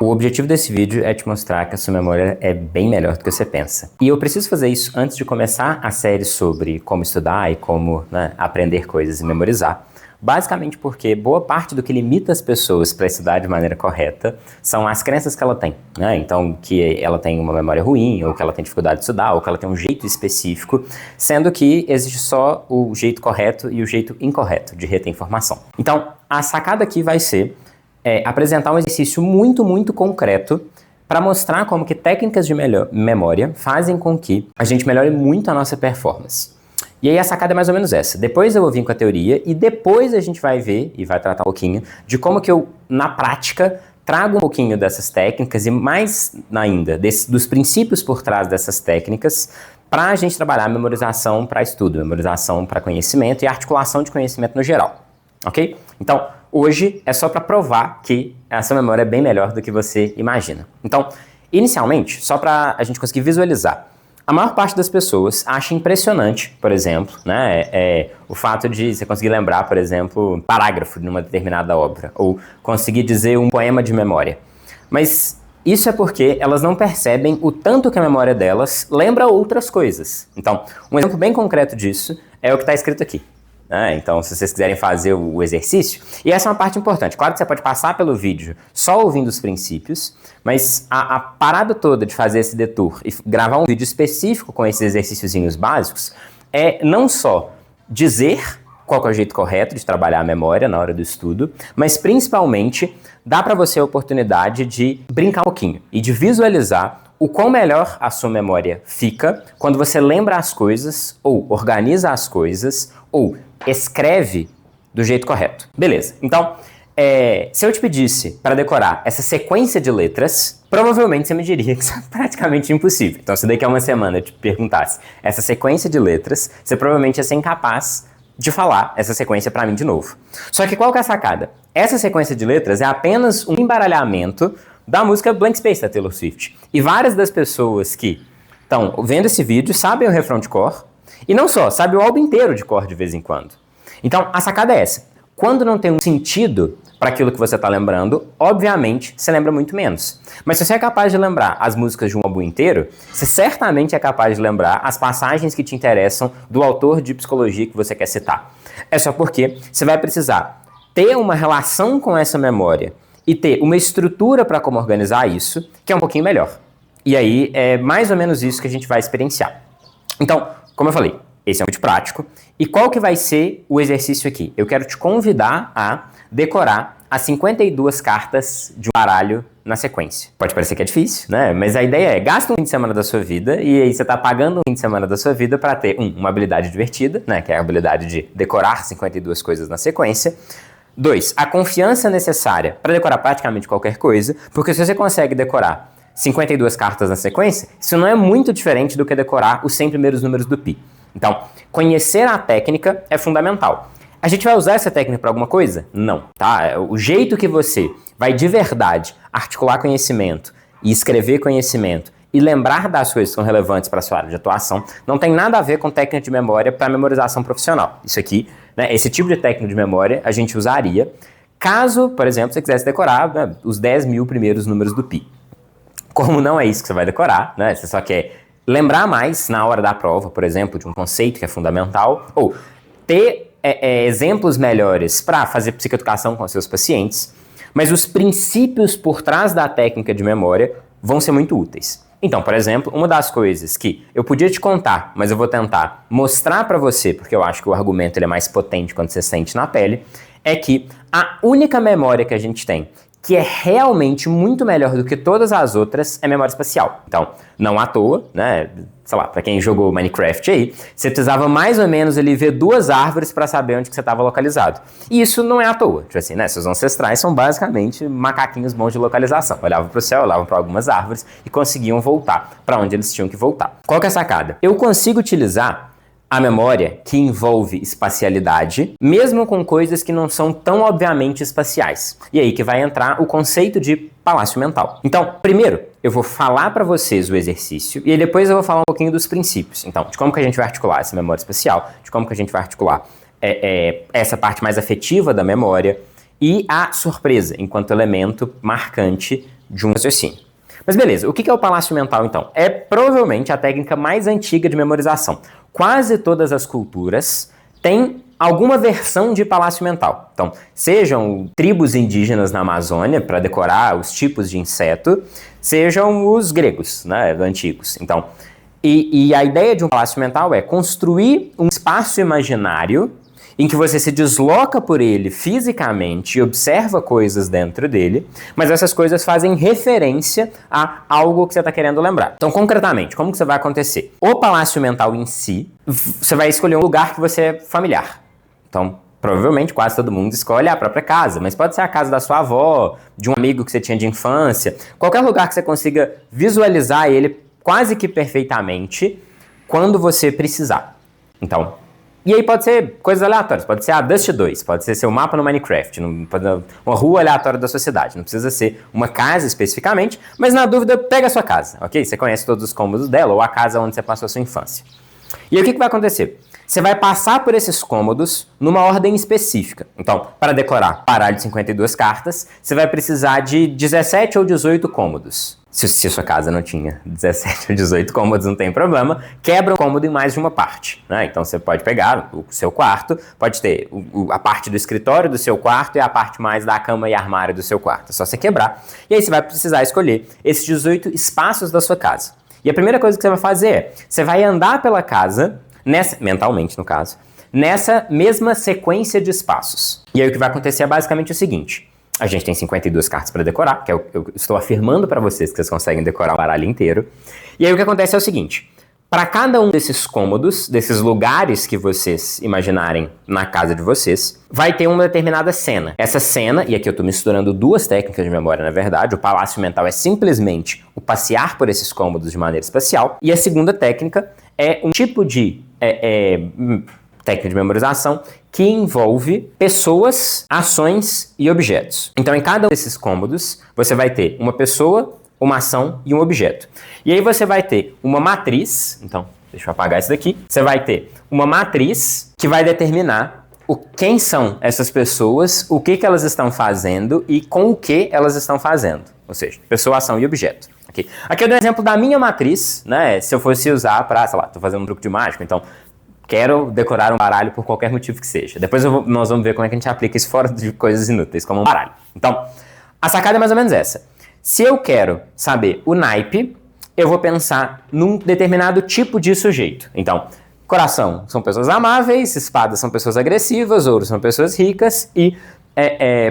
O objetivo desse vídeo é te mostrar que a sua memória é bem melhor do que você pensa. E eu preciso fazer isso antes de começar a série sobre como estudar e como aprender coisas e memorizar. Basicamente porque boa parte do que limita as pessoas para estudar de maneira correta são as crenças que ela tem, né? Então, que ela tem uma memória ruim, ou que ela tem dificuldade de estudar, ou que ela tem um jeito específico, sendo que existe só o jeito correto e o jeito incorreto de reter informação. Então, a sacada aqui vai ser apresentar um exercício muito concreto para mostrar como que técnicas de memória fazem com que a gente melhore muito a nossa performance. E aí a sacada é mais ou menos essa. Depois eu vou vir com a teoria e depois a gente vai ver e vai tratar um pouquinho de como que eu, na prática, trago um pouquinho dessas técnicas e mais ainda dos princípios por trás dessas técnicas para a gente trabalhar memorização para estudo, memorização para conhecimento e articulação de conhecimento no geral. Ok? Então, hoje é só para provar que essa memória é bem melhor do que você imagina. Então, inicialmente, só para a gente conseguir visualizar, a maior parte das pessoas acha impressionante, por exemplo, o fato de você conseguir lembrar, por exemplo, um parágrafo de uma determinada obra, ou conseguir dizer um poema de memória. Mas isso é porque elas não percebem o tanto que a memória delas lembra outras coisas. Então, um exemplo bem concreto disso é o que está escrito aqui. Então, se vocês quiserem fazer o exercício, e essa é uma parte importante, claro que você pode passar pelo vídeo só ouvindo os princípios, mas a parada toda de fazer esse detour e gravar um vídeo específico com esses exercíciozinhos básicos é não só dizer qual que é o jeito correto de trabalhar a memória na hora do estudo, mas principalmente dá para você a oportunidade de brincar um pouquinho e de visualizar o quão melhor a sua memória fica quando você lembra as coisas, ou organiza as coisas, ou escreve do jeito correto. Beleza, então, se eu te pedisse para decorar essa sequência de letras, provavelmente você me diria que isso é praticamente impossível. Então, se daqui a uma semana eu te perguntasse essa sequência de letras, você provavelmente ia ser incapaz de falar essa sequência para mim de novo. Só que qual que é a sacada? Essa sequência de letras é apenas um embaralhamento da música Blank Space da Taylor Swift. E várias das pessoas que estão vendo esse vídeo sabem o refrão de cor, e não só, sabem o álbum inteiro de cor de vez em quando. Então, a sacada é essa. Quando não tem um sentido para aquilo que você está lembrando, obviamente, você lembra muito menos. Mas se você é capaz de lembrar as músicas de um álbum inteiro, você certamente é capaz de lembrar as passagens que te interessam do autor de psicologia que você quer citar. É só porque você vai precisar ter uma relação com essa memória e ter uma estrutura para como organizar isso, que é um pouquinho melhor. E aí, é mais ou menos isso que a gente vai experienciar. Então, como eu falei, esse é um vídeo prático. E qual que vai ser o exercício aqui? Eu quero te convidar a decorar as 52 cartas de um baralho na sequência. Pode parecer que é difícil, né? Mas a ideia é, gasta um fim de semana da sua vida e aí você está pagando um fim de semana da sua vida para ter, uma habilidade divertida, né? Que é a habilidade de decorar 52 coisas na sequência. 2, a confiança necessária para decorar praticamente qualquer coisa, porque se você consegue decorar 52 cartas na sequência, isso não é muito diferente do que decorar os 100 primeiros números do pi. Então, conhecer a técnica é fundamental. A gente vai usar essa técnica para alguma coisa? Não, tá? O jeito que você vai de verdade articular conhecimento e escrever conhecimento e lembrar das coisas que são relevantes para a sua área de atuação não tem nada a ver com técnica de memória para memorização profissional. Isso aqui, esse tipo de técnica de memória a gente usaria caso, por exemplo, você quisesse decorar os 10 mil primeiros números do pi. Como não é isso que você vai decorar, você só quer lembrar mais na hora da prova, por exemplo, de um conceito que é fundamental, ou ter exemplos melhores para fazer psicoeducação com seus pacientes, mas os princípios por trás da técnica de memória vão ser muito úteis. Então, por exemplo, uma das coisas que eu podia te contar, mas eu vou tentar mostrar para você, porque eu acho que o argumento ele é mais potente quando você sente na pele, é que a única memória que a gente tem que é realmente muito melhor do que todas as outras é memória espacial. Então, não à toa, sei lá, pra quem jogou Minecraft aí, você precisava mais ou menos ali ver 2 árvores para saber onde que você estava localizado. E isso não é à toa. Tipo assim, seus ancestrais são basicamente macaquinhos bons de localização. Olhavam pro céu, olhavam para algumas árvores e conseguiam voltar para onde eles tinham que voltar. Qual que é a sacada? Eu consigo utilizar a memória que envolve espacialidade, mesmo com coisas que não são tão obviamente espaciais. E aí que vai entrar o conceito de palácio mental. Então, primeiro, eu vou falar para vocês o exercício e aí depois eu vou falar um pouquinho dos princípios. Então, de como que a gente vai articular essa memória espacial, de como que a gente vai articular essa parte mais afetiva da memória e a surpresa enquanto elemento marcante de um raciocínio. Mas beleza, o que é o palácio mental então? É provavelmente a técnica mais antiga de memorização. Quase todas as culturas têm alguma versão de palácio mental. Então, sejam tribos indígenas na Amazônia para decorar os tipos de inseto, sejam os gregos, né, antigos. Então, e a ideia de um palácio mental é construir um espaço imaginário em que você se desloca por ele fisicamente e observa coisas dentro dele, mas essas coisas fazem referência a algo que você está querendo lembrar. Então, concretamente, como que isso vai acontecer? O palácio mental em si, você vai escolher um lugar que você é familiar. Então, provavelmente quase todo mundo escolhe a própria casa, mas pode ser a casa da sua avó, de um amigo que você tinha de infância, qualquer lugar que você consiga visualizar ele quase que perfeitamente quando você precisar. Então, e aí pode ser coisas aleatórias, pode ser a Dust 2, pode ser seu mapa no Minecraft, uma rua aleatória da sua cidade, não precisa ser uma casa especificamente, mas na dúvida, pega a sua casa, ok? Você conhece todos os cômodos dela ou a casa onde você passou a sua infância. E aí o que vai acontecer? Você vai passar por esses cômodos numa ordem específica. Então, para decorar baralho de 52 cartas, você vai precisar de 17 ou 18 cômodos. Se sua casa não tinha 17 ou 18 cômodos, não tem problema. Quebra o cômodo em mais de uma parte, né? Então, você pode pegar o seu quarto, pode ter a parte do escritório do seu quarto e a parte mais da cama e armário do seu quarto. É só você quebrar. E aí você vai precisar escolher esses 18 espaços da sua casa. E a primeira coisa que você vai fazer é, você vai andar pela casa, mentalmente no caso, nessa mesma sequência de espaços. E aí o que vai acontecer é basicamente o seguinte: a gente tem 52 cartas para decorar, que eu estou afirmando para vocês que vocês conseguem decorar o baralho inteiro. E aí o que acontece é o seguinte: para cada um desses cômodos, desses lugares que vocês imaginarem na casa de vocês, vai ter uma determinada cena. Essa cena, e aqui eu estou misturando duas técnicas de memória na verdade, o palácio mental é simplesmente o passear por esses cômodos de maneira espacial, e a segunda técnica é um tipo de técnica de memorização que envolve pessoas, ações e objetos. Então, em cada um desses cômodos, você vai ter uma pessoa, uma ação e um objeto. E aí você vai ter uma matriz, então, deixa eu apagar isso daqui. Você vai ter uma matriz que vai determinar quem são essas pessoas, o que elas estão fazendo e com o que elas estão fazendo. Ou seja, pessoa, ação e objeto. Okay? Aqui eu dou um exemplo da minha matriz, né? Se eu fosse usar para, sei lá, tô fazendo um truque de mágica, então quero decorar um baralho por qualquer motivo que seja. Depois nós vamos ver como é que a gente aplica isso fora de coisas inúteis, como um baralho. Então, a sacada é mais ou menos essa. Se eu quero saber o naipe, eu vou pensar num determinado tipo de sujeito. Então, coração são pessoas amáveis, espadas são pessoas agressivas, ouro são pessoas ricas e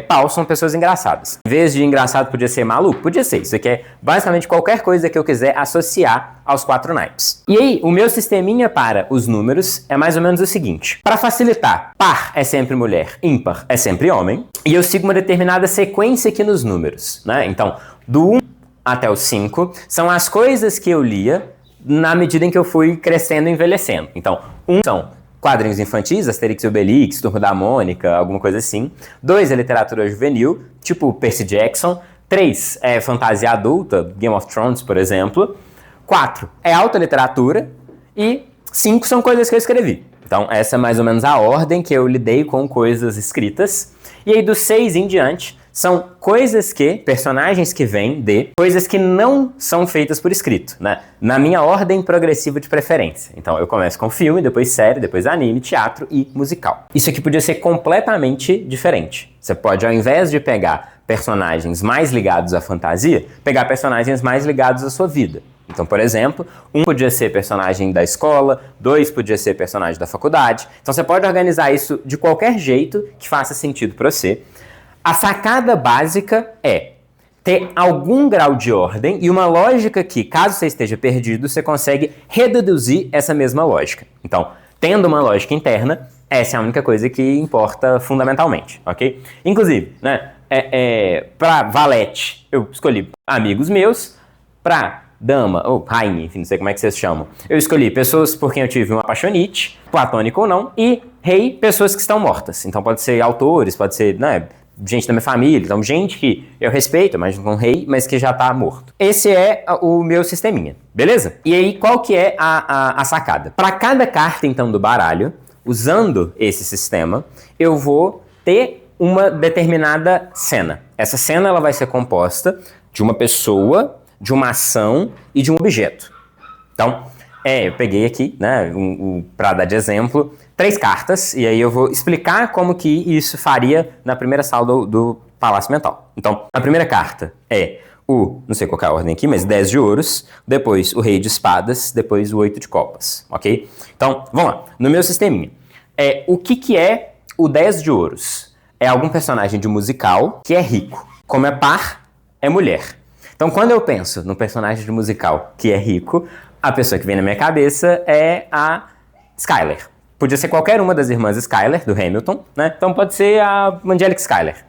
pau são pessoas engraçadas. Em vez de engraçado podia ser maluco? Podia ser. Isso aqui é basicamente qualquer coisa que eu quiser associar aos 4 naipes. E aí, o meu sisteminha para os números é mais ou menos o seguinte. Para facilitar, par é sempre mulher, ímpar é sempre homem. E eu sigo uma determinada sequência aqui nos números, né? Então, do 1 até o 5 são as coisas que eu lia na medida em que eu fui crescendo e envelhecendo. Então, 1 são quadrinhos infantis, Asterix e Obelix, Turma da Mônica, alguma coisa assim. 2 é literatura juvenil, tipo Percy Jackson. 3 é fantasia adulta, Game of Thrones, por exemplo. 4 é alta literatura. E 5 são coisas que eu escrevi. Então, essa é mais ou menos a ordem que eu lidei com coisas escritas. E aí, do 6 em diante, são personagens que vêm de coisas que não são feitas por escrito, né? Na minha ordem progressiva de preferência. Então, eu começo com filme, depois série, depois anime, teatro e musical. Isso aqui podia ser completamente diferente. Você pode, ao invés de pegar personagens mais ligados à fantasia, pegar personagens mais ligados à sua vida. Então, por exemplo, 1 podia ser personagem da escola, 2 podia ser personagem da faculdade. Então, você pode organizar isso de qualquer jeito que faça sentido para você. A sacada básica é ter algum grau de ordem e uma lógica que, caso você esteja perdido, você consegue reduzir essa mesma lógica. Então, tendo uma lógica interna, essa é a única coisa que importa fundamentalmente, ok? Inclusive, né, para valete, eu escolhi amigos meus. Para dama, ou rainha, enfim, não sei como é que vocês chamam, eu escolhi pessoas por quem eu tive uma apaixonite, platônico ou não, e rei, pessoas que estão mortas. Então pode ser autores, pode ser, né, gente da minha família, então gente que eu respeito, mas um rei, mas que já está morto. Esse é o meu sisteminha, beleza? E aí, qual que é a sacada? Para cada carta, então, do baralho, usando esse sistema, eu vou ter uma determinada cena. Essa cena ela vai ser composta de uma pessoa, de uma ação e de um objeto. Então, eu peguei aqui, né, para dar de exemplo, 3 cartas, e aí eu vou explicar como que isso faria na primeira sala do Palácio Mental. Então, a primeira carta é não sei qual é a ordem aqui, mas 10 de ouros, depois o rei de espadas, depois o 8 de copas, ok? Então, vamos lá. No meu sisteminha, o que é o 10 de ouros? É algum personagem de musical que é rico. Como é par, é mulher. Então, quando eu penso no personagem de musical que é rico, a pessoa que vem na minha cabeça é a Skyler. Podia ser qualquer uma das irmãs Skyler, do Hamilton, né? Então pode ser a Angelica Skyler.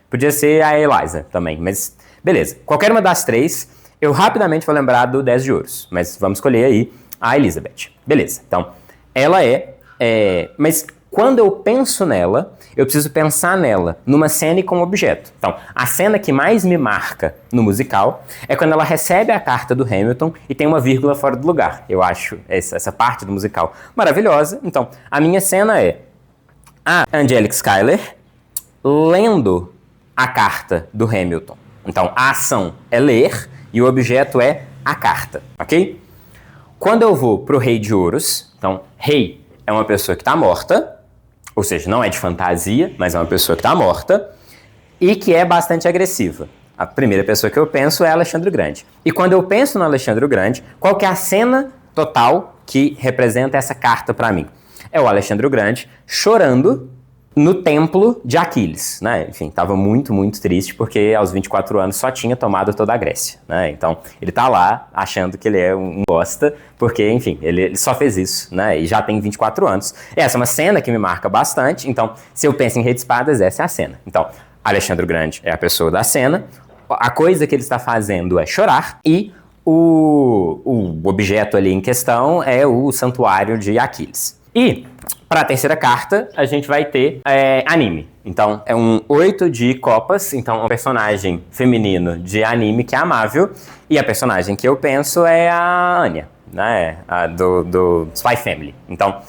Podia ser a Eliza também, mas beleza. Qualquer uma das 3, eu rapidamente vou lembrar do 10 de ouros, mas vamos escolher aí a Elizabeth. Beleza, então ela mas quando eu penso nela, eu preciso pensar nela numa cena e com um objeto. Então, a cena que mais me marca no musical é quando ela recebe a carta do Hamilton e tem uma vírgula fora do lugar. Eu acho essa parte do musical maravilhosa. Então, a minha cena é a Angelica Schuyler lendo a carta do Hamilton. Então, a ação é ler e o objeto é a carta, ok? Quando eu vou pro Rei de Ouros, então, rei é uma pessoa que está morta, ou seja, não é de fantasia, mas é uma pessoa que está morta e que é bastante agressiva. A primeira pessoa que eu penso é Alexandre o Grande. E quando eu penso no Alexandre o Grande, qual que é a cena total que representa essa carta para mim? É o Alexandre o Grande chorando no templo de Aquiles, né? Enfim, estava muito, muito triste porque aos 24 anos só tinha tomado toda a Grécia, né? Então, ele tá lá achando que ele é um bosta, porque, enfim, ele só fez isso, né? E já tem 24 anos. Essa é uma cena que me marca bastante, então, se eu penso em Rei de Espadas, essa é a cena. Então, Alexandre o Grande é a pessoa da cena, a coisa que ele está fazendo é chorar e o objeto ali em questão é o santuário de Aquiles. E para a terceira carta, a gente vai ter anime. Então, é um 8 de copas. Então, um personagem feminino de anime que é amável. E a personagem que eu penso é a Anya, né? A do Spy Family. Então,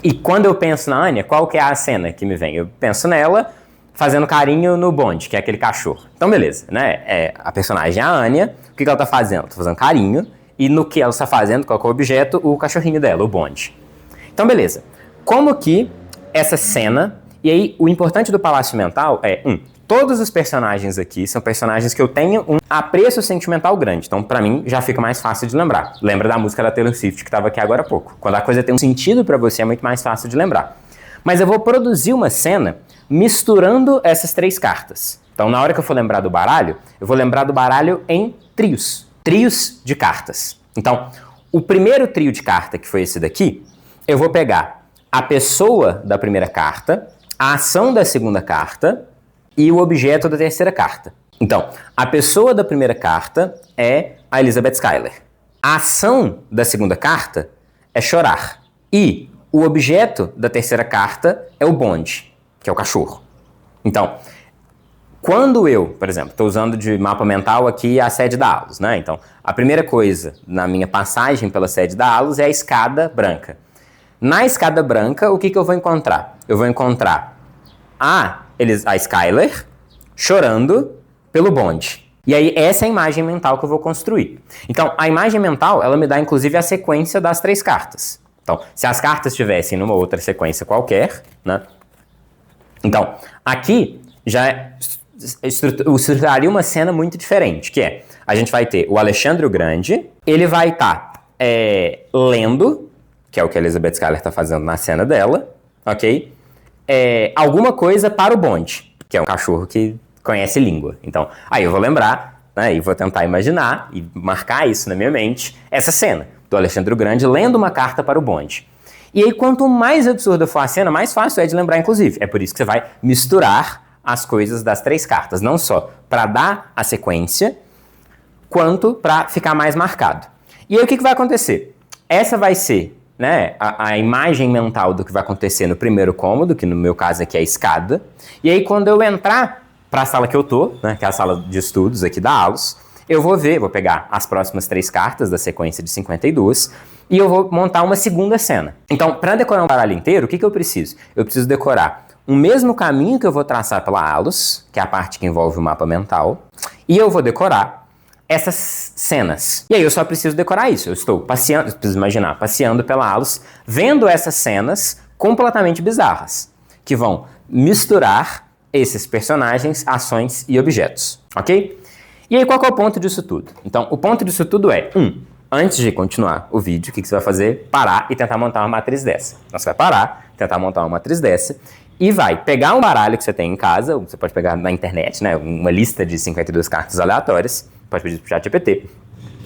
e quando eu penso na Anya, qual que é a cena que me vem? Eu penso nela fazendo carinho no Bond, que é aquele cachorro. Então, beleza, né? A personagem é a Anya. O que ela tá fazendo? Ela tá fazendo carinho. E no que ela está fazendo, qual que é o objeto? O cachorrinho dela, o Bond. Então, beleza. Como que essa cena... E aí, o importante do Palácio Mental é, todos os personagens aqui são personagens que eu tenho um apreço sentimental grande. Então, pra mim, já fica mais fácil de lembrar. Lembra da música da Taylor Swift que tava aqui agora há pouco. Quando a coisa tem um sentido pra você, é muito mais fácil de lembrar. Mas eu vou produzir uma cena misturando essas 3 cartas. Então, na hora que eu for lembrar do baralho, eu vou lembrar do baralho em trios. Trios de cartas. Então, o primeiro trio de carta, que foi esse daqui... Eu vou pegar a pessoa da primeira carta, a ação da segunda carta e o objeto da terceira carta. Então, a pessoa da primeira carta é a Elizabeth Schuyler. A ação da segunda carta é chorar. E o objeto da terceira carta é o Bond, que é o cachorro. Então, quando eu, por exemplo, estou usando de mapa mental aqui a sede da Alus, né? Então, a primeira coisa na minha passagem pela sede da Alus é a escada branca. Na escada branca, o que eu vou encontrar? Eu vou encontrar a Schuyler chorando pelo Bond. E aí, essa é a imagem mental que eu vou construir. Então, a imagem mental, ela me dá, inclusive, a sequência das 3 cartas. Então, se as cartas estivessem numa outra sequência qualquer, né? Então, aqui já estruturaria uma cena muito diferente, que é, a gente vai ter o Alexandre o Grande, ele vai estar lendo... que é o que a Elizabeth Schuyler está fazendo na cena dela, ok? Alguma coisa para o Bond, que é um cachorro que conhece língua. Então, aí eu vou lembrar, né, e vou tentar imaginar e marcar isso na minha mente, essa cena do Alexandre o Grande lendo uma carta para o Bond. E aí, quanto mais absurda for a cena, mais fácil é de lembrar, inclusive. É por isso que você vai misturar as coisas das 3 cartas, não só para dar a sequência, quanto para ficar mais marcado. E aí, o que vai acontecer? Essa vai ser... né, a imagem mental do que vai acontecer no primeiro cômodo, que no meu caso aqui é a escada. E aí, quando eu entrar para a sala que eu tô, né, que é a sala de estudos aqui da Alus, eu vou pegar as próximas 3 cartas da sequência de 52 e eu vou montar uma segunda cena. Então, para decorar um baralho inteiro, o que eu preciso? Eu preciso decorar o mesmo caminho que eu vou traçar pela Alus, que é a parte que envolve o mapa mental, E eu vou decorar essas cenas. E aí eu só preciso decorar isso. Eu estou passeando, preciso imaginar, passeando pela Alus, vendo essas cenas completamente bizarras, que vão misturar esses personagens, ações e objetos, ok? E aí qual que é o ponto disso tudo? Então, o ponto disso tudo é, antes de continuar o vídeo, o que você vai fazer? Parar e tentar montar uma matriz dessa. Então você vai parar, tentar montar uma matriz dessa, e vai pegar um baralho que você tem em casa, ou você pode pegar na internet, né, uma lista de 52 cartas aleatórias, pode pedir pro ChatGPT,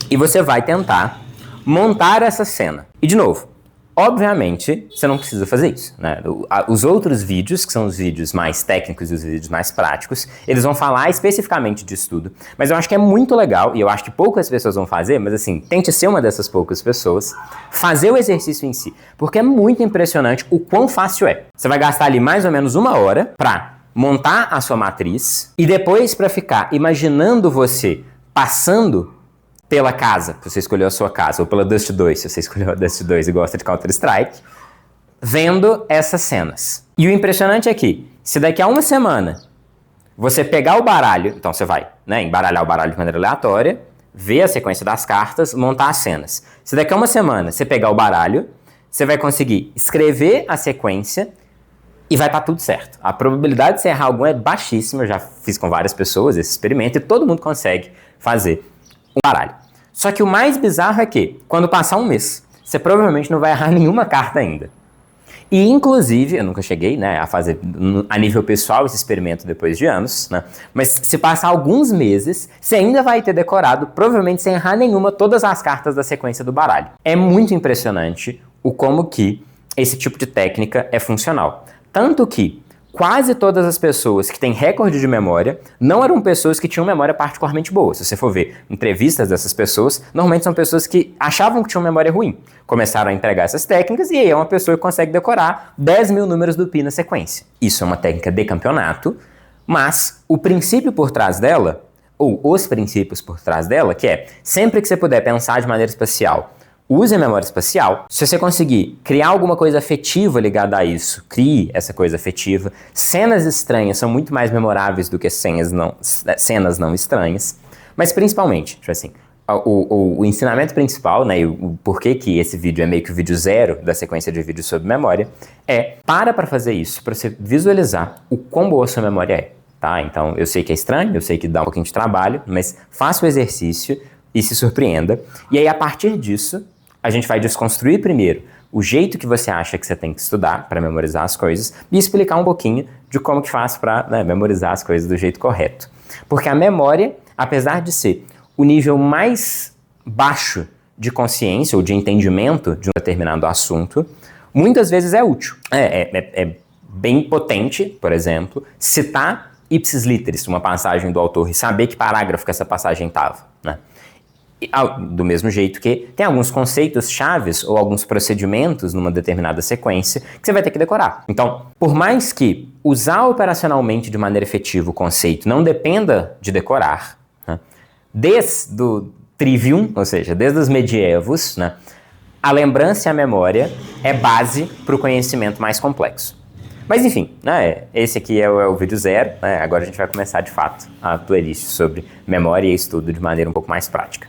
e você vai tentar montar essa cena. E de novo, obviamente, você não precisa fazer isso, né? Os outros vídeos, que são os vídeos mais técnicos e os vídeos mais práticos, eles vão falar especificamente disso tudo. Mas eu acho que é muito legal, e eu acho que poucas pessoas vão fazer, mas assim, tente ser uma dessas poucas pessoas, fazer o exercício em si. Porque é muito impressionante o quão fácil é. Você vai gastar ali mais ou menos 1 hora pra montar a sua matriz, e depois pra ficar imaginando você passando pela casa, se você escolheu a sua casa, ou pela Dust 2, se você escolheu a Dust 2 e gosta de Counter-Strike, vendo essas cenas. E o impressionante é que, se daqui a uma semana você pegar o baralho, então você vai, né, embaralhar o baralho de maneira aleatória, ver a sequência das cartas, montar as cenas. Se daqui a uma semana você pegar o baralho, você vai conseguir escrever a sequência e vai estar tudo certo. A probabilidade de você errar algum é baixíssima, eu já fiz com várias pessoas esse experimento e todo mundo consegue fazer um baralho. Só que o mais bizarro é que, quando passar um mês, você provavelmente não vai errar nenhuma carta ainda. E, inclusive, eu nunca cheguei, né, a fazer a nível pessoal esse experimento depois de anos, né, mas se passar alguns meses, você ainda vai ter decorado, provavelmente sem errar nenhuma, todas as cartas da sequência do baralho. É muito impressionante o como que esse tipo de técnica é funcional. Tanto que quase todas as pessoas que têm recorde de memória não eram pessoas que tinham memória particularmente boa. Se você for ver entrevistas dessas pessoas, normalmente são pessoas que achavam que tinham memória ruim. Começaram a entregar essas técnicas e aí é uma pessoa que consegue decorar 10 mil números do pi na sequência. Isso é uma técnica de campeonato, mas o princípio por trás dela, ou os princípios por trás dela, que é sempre que você puder pensar de maneira espacial, use a memória espacial. Se você conseguir criar alguma coisa afetiva ligada a isso, crie essa coisa afetiva. Cenas estranhas são muito mais memoráveis do que cenas não estranhas. Mas principalmente, tipo assim, o ensinamento principal, né, e o porquê que esse vídeo é meio que o vídeo zero da sequência de vídeos sobre memória, é para fazer isso, para você visualizar o quão boa a sua memória é. Tá? Então, eu sei que é estranho, eu sei que dá um pouquinho de trabalho, mas faça o exercício e se surpreenda. E aí, a partir disso, a gente vai desconstruir primeiro o jeito que você acha que você tem que estudar para memorizar as coisas e explicar um pouquinho de como que faz para, né, memorizar as coisas do jeito correto. Porque a memória, apesar de ser o nível mais baixo de consciência ou de entendimento de um determinado assunto, muitas vezes é útil. É bem potente, por exemplo, citar ipsis literis, uma passagem do autor, e saber que parágrafo que essa passagem estava, né? Do mesmo jeito que tem alguns conceitos chaves ou alguns procedimentos numa determinada sequência que você vai ter que decorar. Então, por mais que usar operacionalmente de maneira efetiva o conceito não dependa de decorar, né, desde o trivium, ou seja, desde os medievos, né, a lembrança e a memória é base para o conhecimento mais complexo. Mas enfim, né, esse aqui é o vídeo zero, né, agora a gente vai começar de fato a playlist sobre memória e estudo de maneira um pouco mais prática.